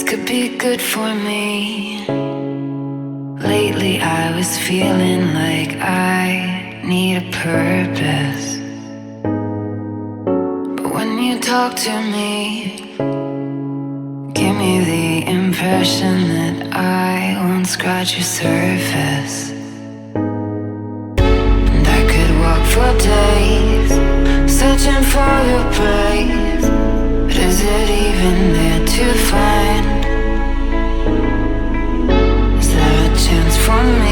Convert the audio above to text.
could be good for me. Lately I was feeling like I need a purpose. But when you talk to me, give me the impression that I won't scratch your surface. And I could walk for days, searching for your praise. But is it even there to find? Is there a chance for me?